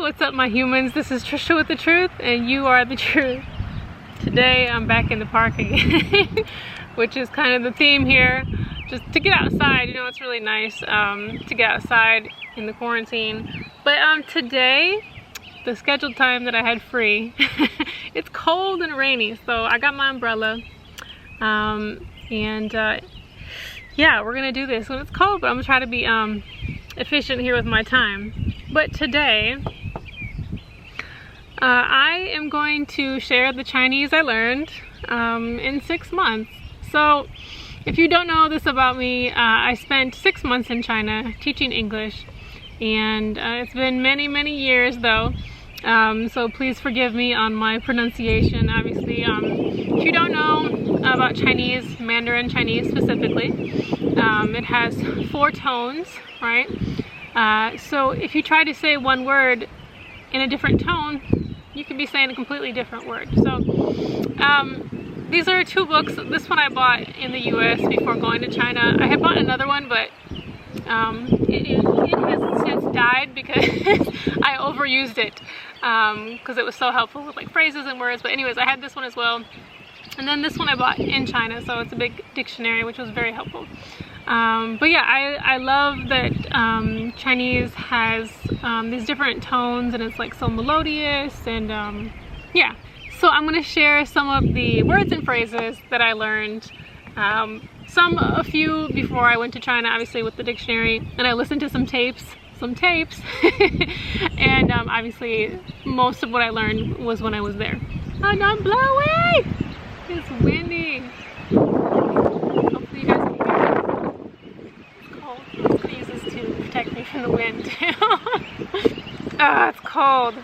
what's up my humans? This is Tricia with the Truth and you are the truth. Today I'm back in the park again, which is kind of the theme here. Just to get outside, you know, it's really nice to get outside in the quarantine. But today, the scheduled time that I had free, it's cold and rainy, so I got my umbrella. Yeah, we're gonna do this when it's cold, but I'm gonna try to be efficient here with my time. But today, I am going to share the Chinese I learned in 6 months. So, if you don't know this about me, I spent 6 months in China teaching English, and it's been many, many years though. So please forgive me on my pronunciation. Obviously, if you don't know about Chinese, Mandarin Chinese specifically, it has 4 tones, right? So if you try to say one word in a different tone, you could be saying a completely different word. So these are 2 books. This one I bought in the US before going to China. I had bought another one, but it has since died because I overused it because it was so helpful with like phrases and words. But anyways, I had this one as well, and then this one I bought in China, so it's a big dictionary, which was very helpful. But yeah, I love that Chinese has these different tones, and it's like so melodious, and yeah. So I'm going to share some of the words and phrases that I learned. A few before I went to China, obviously with the dictionary, and I listened to some tapes, and obviously most of what I learned was when I was there. Oh, don't blow away! It's windy. Hopefully you guys can hear it. It's cold. I'm going to use this to protect me from the wind. Ah, it's cold.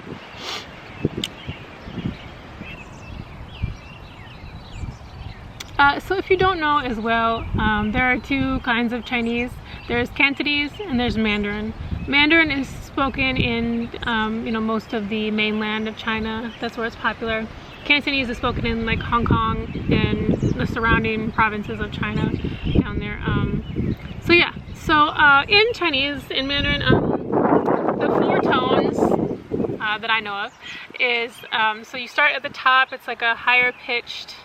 So if you don't know as well, there are 2 kinds of Chinese. There's Cantonese and there's Mandarin. Mandarin is spoken in you know, most of the mainland of China. That's where it's popular. Cantonese is spoken in like Hong Kong and the surrounding provinces of China down there. So yeah, so in Chinese, in Mandarin, the 4 tones that I know of is, so you start at the top, it's like a higher pitched,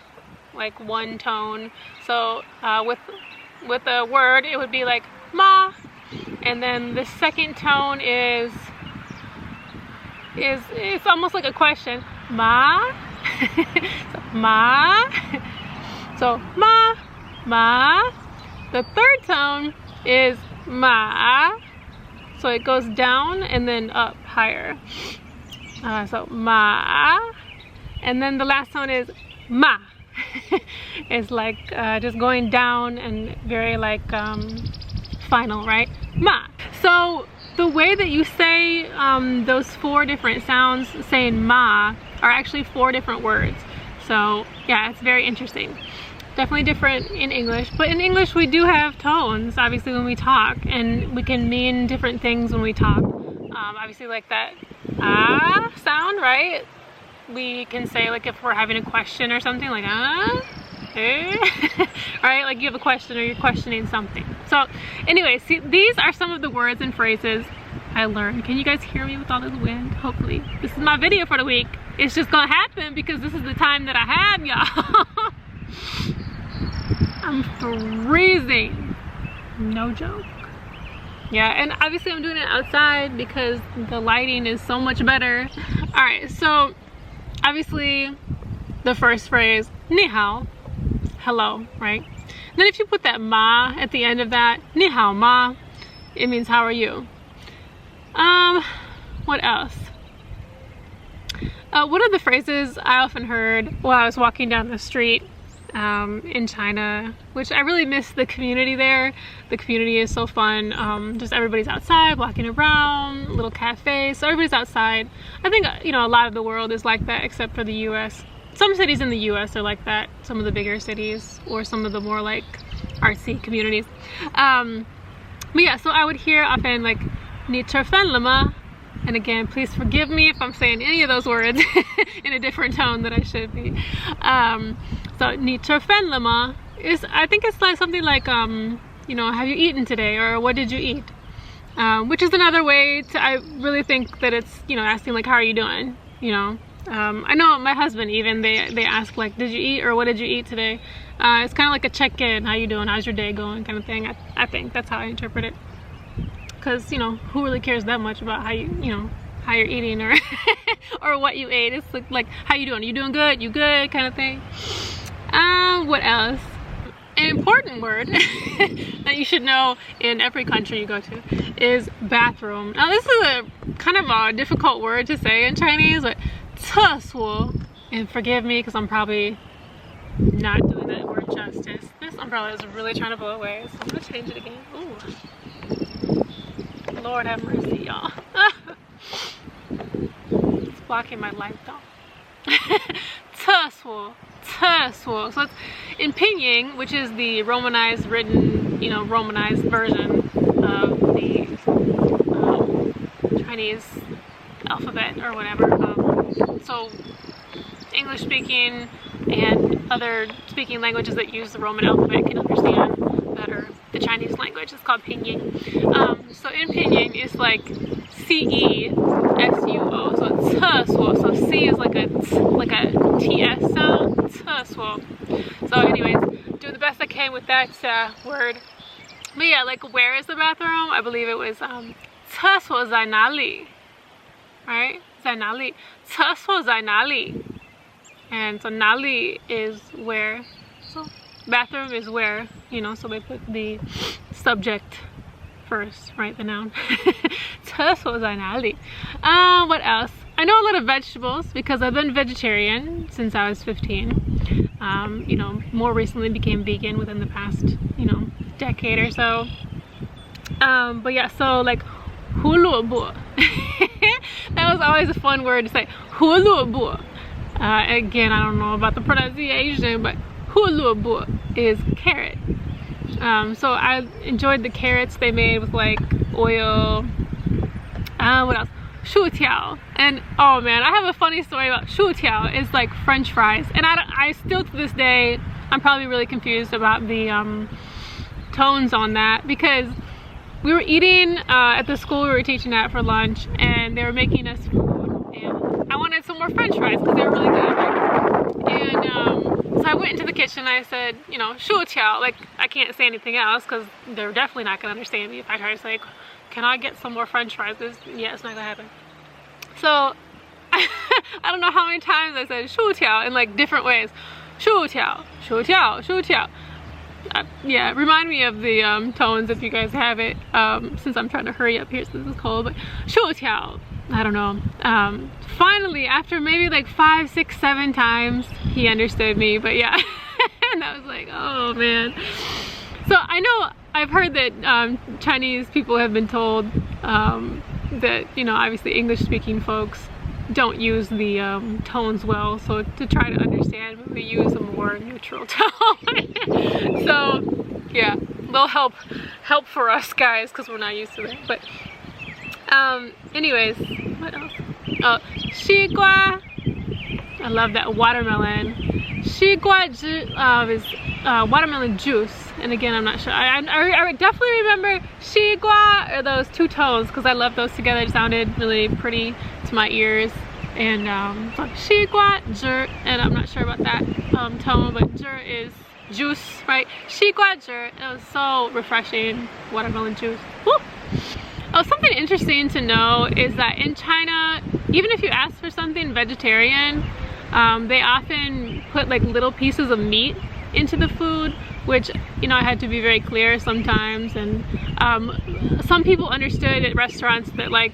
like 1 tone. So with a word, it would be like ma, and then the second tone is it's almost like a question, ma. So, ma. So ma. The third tone is ma. So it goes down and then up higher. So ma, and then the last tone is ma. It's like just going down and very like final, right? Ma. So the way that you say those 4 different sounds, saying ma, are actually 4 different words. So yeah, it's very interesting. Definitely different in English, but in English we do have tones, obviously, when we talk, and we can mean different things when we talk. Obviously, like that ah sound, right? We can say, like, if we're having a question or something, like right? Like you have a question or you're questioning something. So anyway, see, these are some of the words and phrases I learned. Can you guys hear me with all this wind? Hopefully. This is my video for the week. It's just gonna happen because this is the time that I have, y'all. I'm freezing. No joke. Yeah, and obviously I'm doing it outside because the lighting is so much better. Alright, so obviously the first phrase, ni hao, hello, right? Then if you put that ma at the end of that, ni hao ma, it means how are you? What else? One of the phrases I often heard while I was walking down the street in China, which I really miss the community there. The community is so fun. Just everybody's outside walking around, little cafes, so everybody's outside. I think, you know, a lot of the world is like that except for the US. Some cities in the US are like that, some of the bigger cities, or some of the more like artsy communities. But yeah, so I would hear often like ni truthful lama, and again, please forgive me if I'm saying any of those words in a different tone than I should be. So ni truthful lama is, I think it's like something like you know, have you eaten today, or what did you eat? which is another way to, I really think that it's, you know, asking like, how are you doing, you know. I know my husband even, they ask like, did you eat, or what did you eat today? It's kind of like a check-in, how you doing, how's your day going, kind of thing. I think that's how I interpret it, because, you know, who really cares that much about how you know, how you're eating, or or what you ate. It's like how you doing, you doing good, you good, kind of thing. What else? An important word that you should know in every country you go to is bathroom. Now this is a kind of a difficult word to say in Chinese, but 厕所, and forgive me because I'm probably not doing that word justice. This umbrella is really trying to blow away, so I'm gonna change it again. Ooh. Lord have mercy, y'all. It's blocking my light though. 厕所. So it's in Pinyin, which is the romanized written, you know, romanized version of the Chinese alphabet or whatever. So English speaking and other speaking languages that use the Roman alphabet can understand better the Chinese language. It's called Pinyin. So in Pinyin it's like C-E-S-U-O, so it's 厕所. So C is like a TS sound. 厕所. So anyways, do the best I can with that word. But yeah, like where is the bathroom? I believe it was 厕所在哪里? Right? 在哪里? 厕所在哪里? And so 哪里 is where. So bathroom is where, you know, so they put the subject first, right? The noun. 厕所在哪里? What else? I know a lot of vegetables because I've been vegetarian since I was 15. You know, more recently became vegan within the past, you know, decade or so. But yeah, so like 胡萝卜. That was always a fun word to say. 胡萝卜. Again, I don't know about the pronunciation, but 胡萝卜 is carrot. So I enjoyed the carrots they made with like oil. What else? 薯条. And oh man, I have a funny story about 薯条. It's like French fries, and I still to this day I'm probably really confused about the tones on that, because we were eating at the school we were teaching at for lunch, and they were making us food, and I wanted some more French fries because they were really good. And so I went into the kitchen and I said, you know, 薯条. Like I can't say anything else because they're definitely not gonna understand me if I try to say, can I get some more French fries? Yeah, it's not gonna happen. So I don't know how many times I said 薯条 in like different ways. 薯条, 薯条, 薯条. Yeah, remind me of the tones if you guys have it, since I'm trying to hurry up here since it's cold. But 薯条, I don't know. Finally, after maybe like 5, 6, 7 times, he understood me. But yeah, and I was like, oh man. So I know I've heard that Chinese people have been told that, you know, obviously English speaking folks don't use the tones well, so to try to understand, we use a more neutral tone. So yeah, they'll help for us guys because we're not used to that. But anyways, what else? Oh, 西瓜. I love that. Watermelon. 西瓜 is watermelon juice, and again I'm not sure. I definitely remember 西瓜or those two tones because I love those together. It sounded really pretty to my ears. And 西瓜汁, and I'm not sure about that tone, but 汁 is juice, right? 西瓜汁. It was so refreshing. Watermelon juice. Woo! Oh, something interesting to know is that in China, even if you ask for something vegetarian, they often put like little pieces of meat into the food, which, you know, I had to be very clear sometimes. And some people understood at restaurants that, like,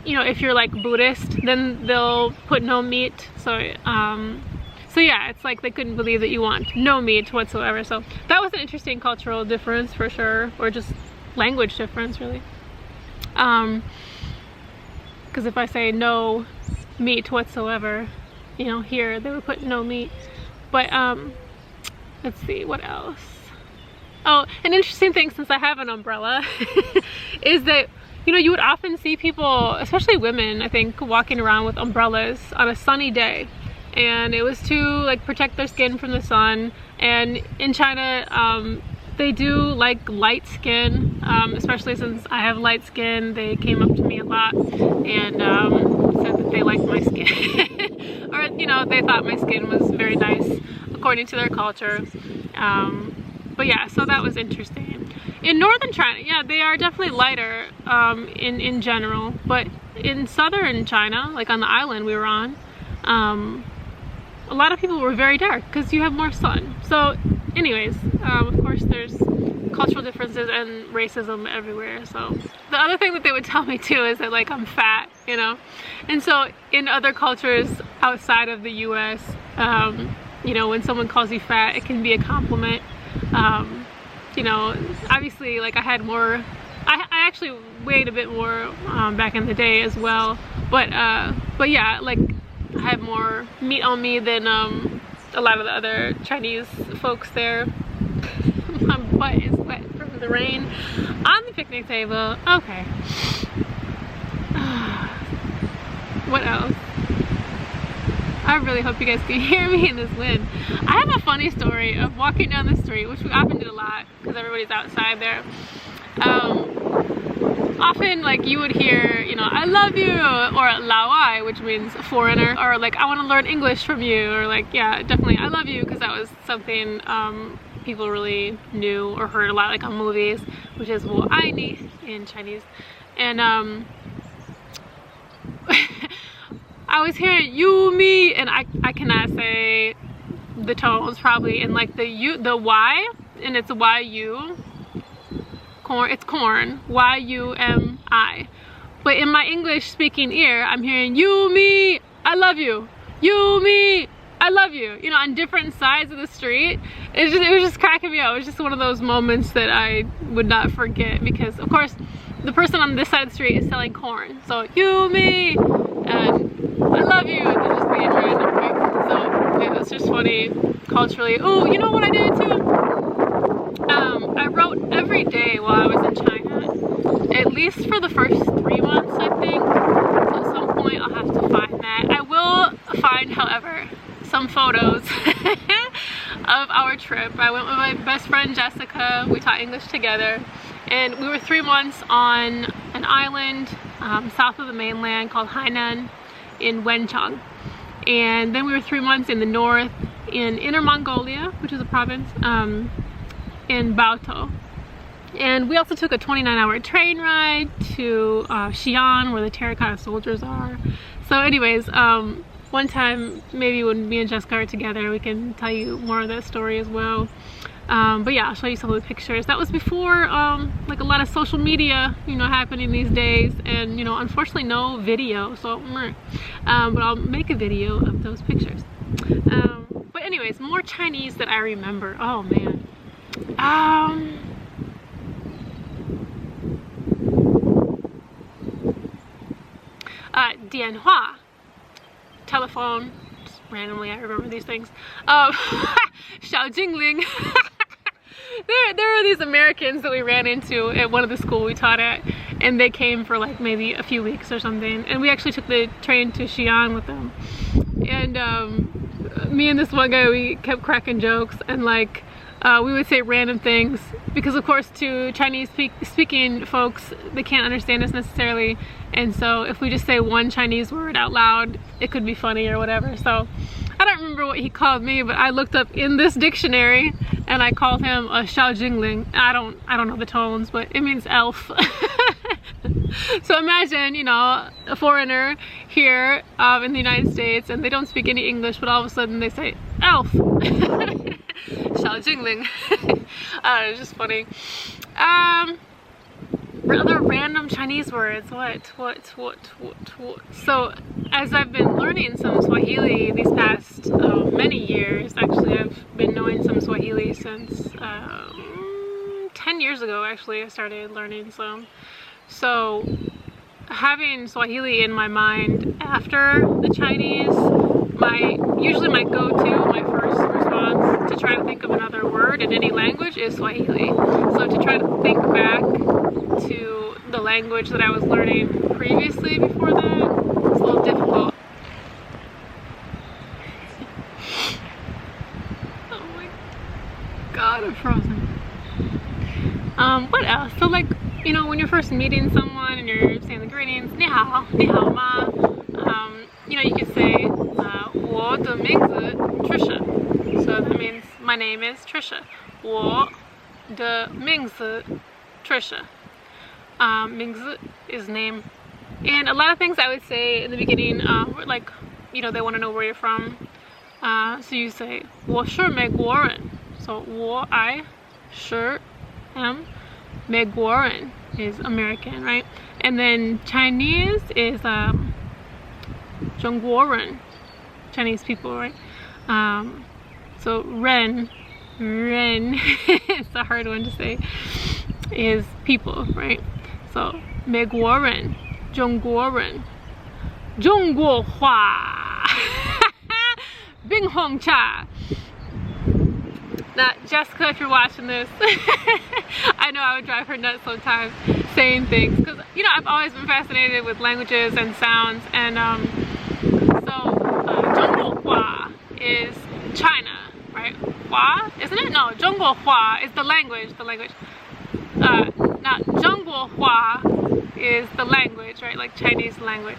you know, if you're like Buddhist, then they'll put no meat. So so yeah, it's like they couldn't believe that you want no meat whatsoever. So that was an interesting cultural difference for sure, or just language difference really. Because if I say no meat whatsoever, you know, here they would put no meat. But let's see, what else? Oh, an interesting thing, since I have an umbrella, is that, you know, you would often see people, especially women, I think, walking around with umbrellas on a sunny day. And it was to like protect their skin from the sun. And in China, they do like light skin, especially since I have light skin. They came up to me a lot and said that they liked my skin. Or, you know, they thought my skin was very nice according to their culture. But yeah, so that was interesting. In northern China, yeah, they are definitely lighter in general, but in southern China, like on the island we were on, a lot of people were very dark because you have more sun. So anyways, of course there's cultural differences and racism everywhere. So the other thing that they would tell me too is that like I'm fat, you know, and so in other cultures outside of the US, you know, when someone calls you fat, it can be a compliment. You know, obviously like I had more, I actually weighed a bit more back in the day as well, but yeah, like I had more meat on me than a lot of the other Chinese folks there. My butt is wet from the rain on the picnic table. Okay. What else? I really hope you guys can hear me in this wind. I have a funny story of walking down the street, which we often did a lot because everybody's outside there. Often like you would hear, you know, I love you, or lao ai, which means foreigner, or like I want to learn English from you, or like, yeah, definitely I love you, because that was something people really knew or heard a lot, like on movies, which is wo ai ni in Chinese. And I was hearing you, me, and I cannot say the tones probably, and like the Y, and it's Y-U, corn, it's corn, Y-U-M-I. But in my English speaking ear, I'm hearing you, me, I love you, you, me, I love you, you know, on different sides of the street. It was just cracking me up. It was just one of those moments that I would not forget, because of course the person on this side of the street is selling corn. So you, me, and I love you, and they're just being random things. So yeah, it's just funny culturally. Oh, you know what I did too? I wrote every day while I was in China, at least for the first 3 months, I think. So at some point I'll have to find that. I will find, however, some photos of our trip. I went with my best friend Jessica. We taught English together, and we were 3 months on an island south of the mainland called Hainan in Wenchang. And then we were 3 months in the north in Inner Mongolia, which is a province, in Baotou. And we also took a 29-hour train ride to Xi'an, where the terracotta soldiers are. So anyways, one time maybe when me and Jessica are together, we can tell you more of that story as well. But yeah, I'll show you some of the pictures. That was before like a lot of social media, you know, happening these days, and you know, unfortunately no video, so but I'll make a video of those pictures. But anyways, more Chinese that I remember. Oh man. Dianhua, telephone, just randomly I remember these things. Xiao Jingling. There were these Americans that we ran into at one of the schools we taught at, and they came for like maybe a few weeks or something, and we actually took the train to Xi'an with them. And me and this one guy, we kept cracking jokes, and like we would say random things, because of course to Chinese speaking folks, they can't understand us necessarily, and so if we just say one Chinese word out loud, it could be funny or whatever. So I don't remember what he called me, but I looked up in this dictionary and I called him a Xiao Jingling. I don't know the tones, but it means elf. So imagine, you know, a foreigner here in the United States, and they don't speak any English, but all of a sudden they say elf. Xiao Jingling. It's just funny. Other random Chinese words. What? So as I've been learning some Swahili these past many years, actually I've been knowing some Swahili since 10 years ago, actually I started learning some. So having Swahili in my mind after the Chinese, usually my go-to, my first response to try to think of another word in any language is Swahili. So to try to think back to the language that I was learning previously before that, it's a little difficult. Oh my god, I'm frozen. What else? So like, you know, when you're first meeting someone and you're saying the greetings, 你好,你好吗? You know, you could say, 我的名字 Tricia. So that means my name is Tricia. 我的名字 Tricia. 名字 is name. And a lot of things I would say in the beginning, like, you know, they want to know where you're from. So you say, 我是美国人. So I sure am 美国人 is American, right? And then Chinese is 中国人, Chinese people, right? So ren it's a hard one to say, is people, right? So 美国人, 中国人, 中国话, 冰红茶. Now, Jessica, if you're watching this, I know I would drive her nuts sometimes saying things, because, you know, I've always been fascinated with languages and sounds, and so 中国话 is China, right? Hua, isn't it? No, 中国话 is the language. Now, 中国话 is the language, right? Like Chinese language.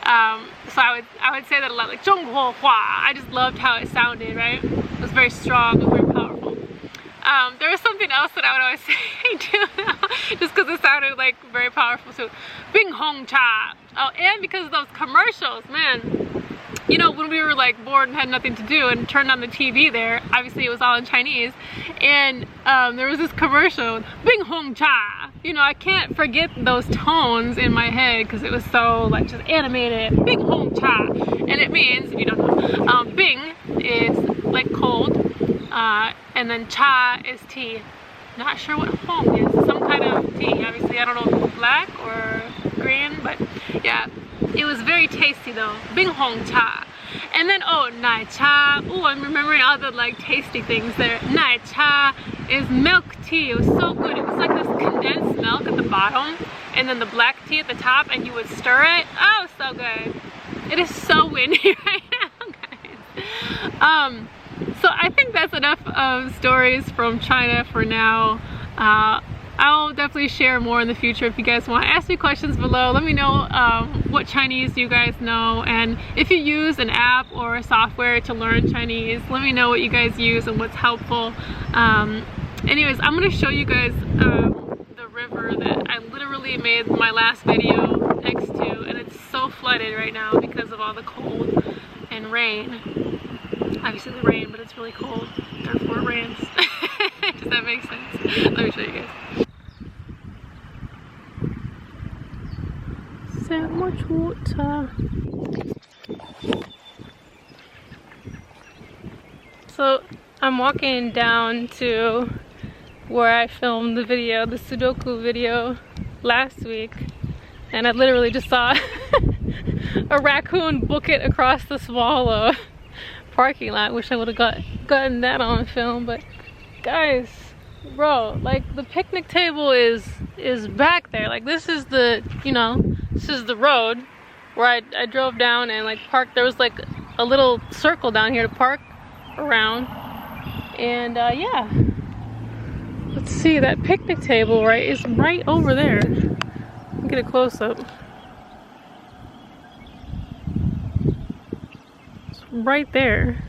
So I would say that a lot, like 中国话. I just loved how it sounded, right? It was very strong, it was very powerful. There was something else that I would always say too, just because it sounded like very powerful too. Bing Hong Cha. Oh, and because of those commercials, man. You know, when we were like bored and had nothing to do and turned on the TV there, obviously it was all in Chinese, and there was this commercial, Bing Hong Cha. You know, I can't forget those tones in my head because it was so like just animated. Bing Hong Cha. And it means, if you don't know, Bing is like cold, and then Cha is tea. Not sure what Hong is, some kind of tea. Obviously, I don't know if it's black or green, but yeah. It was very tasty though. Bing Hong Cha. And then, oh, Nai Cha. Oh, I'm remembering all the like tasty things there. Nai Cha is milk tea. It was so good. It was like this condensed milk at the bottom and then the black tea at the top, and you would stir it. Oh, so good. It is so windy right now, guys. So I think that's enough of stories from China for now. I'll definitely share more in the future. If you guys want to ask me questions below, let me know what Chinese you guys know, and if you use an app or a software to learn Chinese, let me know what you guys use and what's helpful. Anyways, I'm going to show you guys the river that I literally made my last video next to, and it's so flooded right now because of all the cold and rain. Obviously the rain, but it's really cold, therefore it rains. Does that make sense? Let me show you guys. So much water. So I'm walking down to where I filmed the video, the Sudoku video last week, and I literally just saw a raccoon book it across the small parking lot. Wish I would have gotten that on film, but guys, bro, like the picnic table is back there. Like this is the, you know, this is the road where I drove down and like parked. There was like a little circle down here to park around, and yeah, let's see, that picnic table right is right over there. Let me get a close-up. It's right there.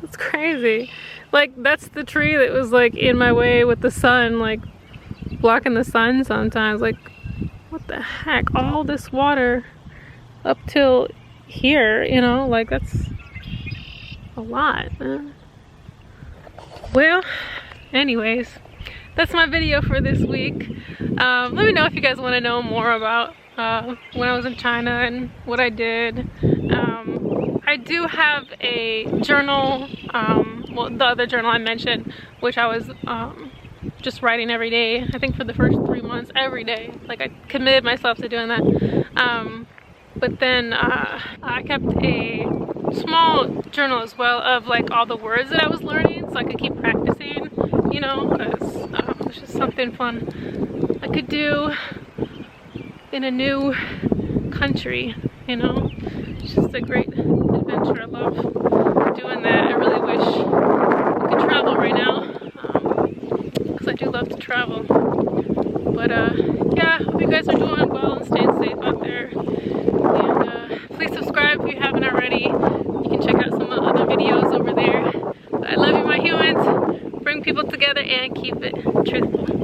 It's crazy. Like that's the tree that was like in my way with the sun, like blocking the sun sometimes. Like what the heck, all this water up till here, you know, like that's a lot, man. Well, anyways, that's my video for this week. Let me know if you guys want to know more about when I was in China and what I did. I do have a journal, well, the other journal I mentioned, which I was just writing every day. I think for the first 3 months, every day. Like I committed myself to doing that. But then I kept a small journal as well of like all the words that I was learning, so I could keep practicing, you know, because it's just something fun I could do in a new country, you know. It's just a great adventure. I love doing that. I really wish we could travel right now, because I do love to travel. But yeah, hope you guys are doing well and staying safe out there. And please subscribe if you haven't already. You can check out some other videos over there. But I love you, my humans. Bring people together and keep it truthful.